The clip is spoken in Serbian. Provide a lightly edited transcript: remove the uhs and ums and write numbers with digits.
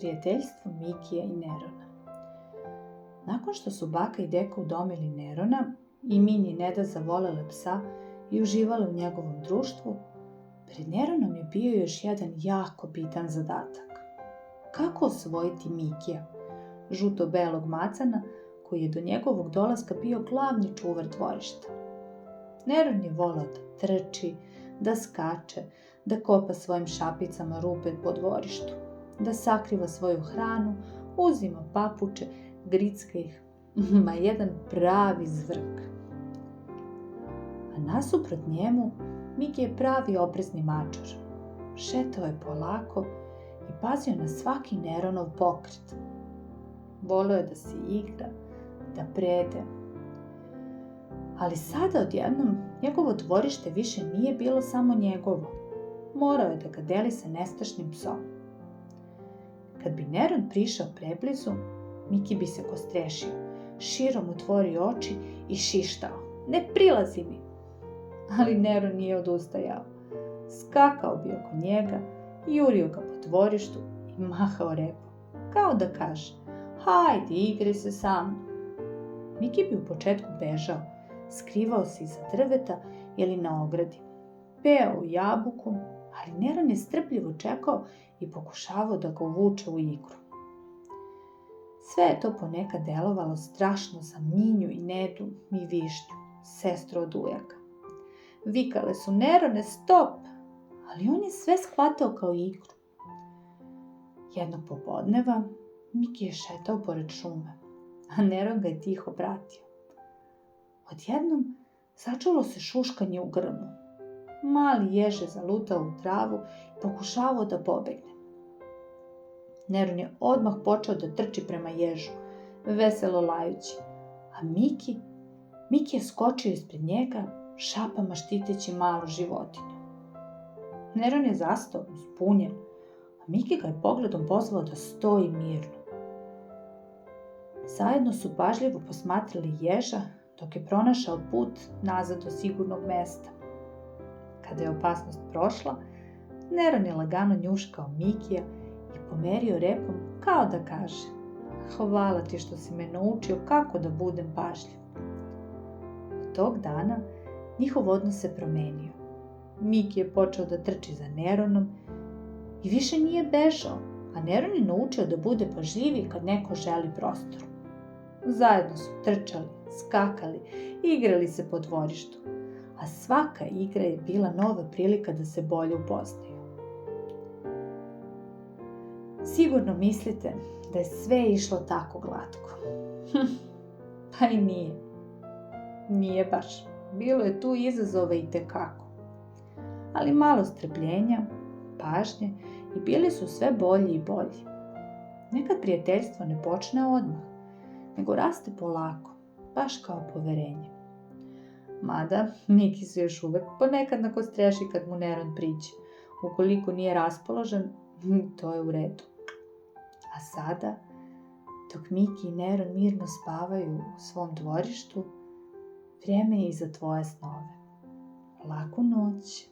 Prijateljstvo Mikija i Nerona. Nakon što su baka i deka udomili Nerona i Minji Neda zavolele psa i uživale u njegovom društvu, pred Neronom je bio još jedan jako bitan zadatak. Kako osvojiti Mikija, žuto-belog macana koji je do njegovog dolaska bio glavni čuvar dvorišta. Neron je volao da trči, da skače, da kopa svojim šapicama rupe po dvorištu, da sakriva svoju hranu, uzima papuče, gricka ih, jedan pravi zvrk. A nasuprot njemu, Miki je pravi oprezni mačar. Šetao je polako i pazio na svaki Neronov pokret. Voleo je da se igra, da prede. Ali sada odjednom njegovo dvorište više nije bilo samo njegovo. Morao je da ga deli sa nestašnim psom. Kad bi Neron prišao preblizu, Miki bi se kostrešio, širom otvorio oči i šištao: "Ne prilazi mi!" Ali Neron nije odustajao. Skakao bi oko njega, jurio ga po dvorištu i mahao repom, kao da kaže: "Hajde, igraj se sa mnom." Miki bi u početku bežao, skrivao se iza drveta ili na ogradi, peo u jabuku, ali Neron je strpljivo čekao i pokušavao da ga uvuče u igru. Sve je to ponekad delovalo strašno za Minju i Nedu i Višnju, sestru od ujaka. Vikale su: "Nerone, stop!" Ali on je sve shvatao kao igru. Jednog popodneva Miki je šetao pored šume, a Neron ga je tiho pratio. Odjednom začulo se šuškanje u grmu. Mali jež je zalutao u travu i pokušavao da pobegne. Neron je odmah počeo da trči prema ježu, veselo lajući, a Miki je skočio ispred njega, šapama štiteći malu životinju. Neron je zastao, zbunjen, a Miki ga je pogledom pozvao da stoji mirno. Zajedno su pažljivo posmatrali ježa dok je pronašao put nazad do sigurnog mesta. Kada je opasnost prošla, Neron je lagano njuškao Mikija i pomerio repom kao da kaže: "Hvala ti što si me naučio kako da budem pažljiv." Od tog dana njihov odnos se promenio. Miki je počeo da trči za Neronom i više nije bežao, a Neron je naučio da bude pažljiviji kad neko želi prostor. Zajedno su trčali, skakali, igrali se po dvorištu, a svaka igra je bila nova prilika da se bolje upoznaju. Sigurno mislite da je sve išlo tako glatko. Pa i nije. Nije baš. Bilo je tu izazova itekako. Ali malo strpljenja, pažnje i bili su sve bolji i bolji. Nekad prijateljstvo ne počne odmah, nego raste polako, baš kao poverenje. Mada Miki se još uvek ponekad nakostreši kad mu Neron priđe. Ukoliko nije raspoložen, to je u redu. A sada, dok Miki i Neron mirno spavaju u svom dvorištu, vrijeme je i za tvoje snove. Laku noć.